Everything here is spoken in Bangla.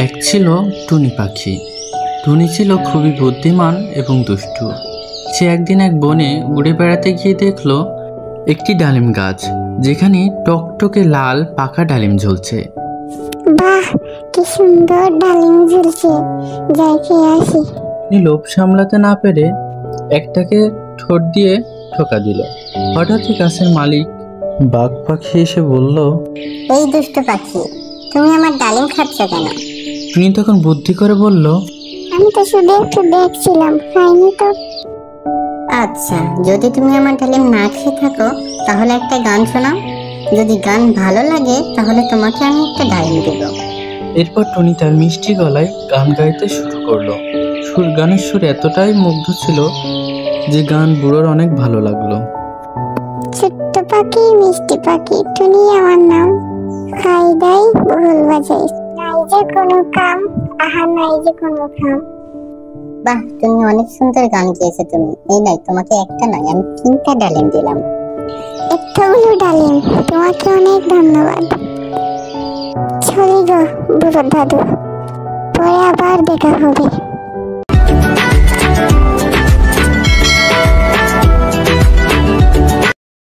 এক ছিল টুনি পাখি। টুনি ছিল খুবই বুদ্ধিমান এবং দুষ্টু। সে একদিন এক বনে উড়ে বেড়াতে গিয়ে দেখলো একটি ডালিম গাছ, যেখানে টকটকে লাল পাকা ডালিম ঝুলছে। বাহ, কি সুন্দর ডালিম ঝুলছে, যাই খেয়ে আসি। টুনি লোভ সামলাতে না পেরে একটাকে ঠোঁট দিয়ে ঠোকা দিল। হঠাৎই গাছের মালিক বাঘ পাখি এসে বলল, এই দুষ্ট পাখি, তুমি আমার ডালিম খাচ্ছ কেন? টুনি তখন বুদ্ধি করে বলল, আমি তো শুধু একটু দেখছিলাম, খাইনি তো। আচ্ছা, যদি তুমি আমার ডালিম না খেয়ে থাকো তাহলে একটা গান শোনাও। যদি গান ভালো লাগে তাহলে তোমাকে আমি একটা ডালিম দেব। এরপর টুনি তার মিষ্টি গলায় গান গাইতে শুরু করলো। গানের সুর এতটাই মুগ্ধ ছিল যে গান বুড়োর অনেক ভালো লাগলো। ছোট্ট পাখি, মিষ্টি পাখি, টুনি আমার নাম। খাই দাই বহুল বাজাই, নাই যে কোনো কাম, আহা নাই যে কোনো কাম। বাহ, তুমি অনেক সুন্দর গান গেয়েছো তুমি। এই নাই, তোমাকে একটা নয়, আমি 3টা ডালিম দিলাম। এতগুলো ডালিম, তোমাকে অনেক ধন্যবাদ। চলি গো বুড়ো দাদু, পরে আবার দেখা হবে।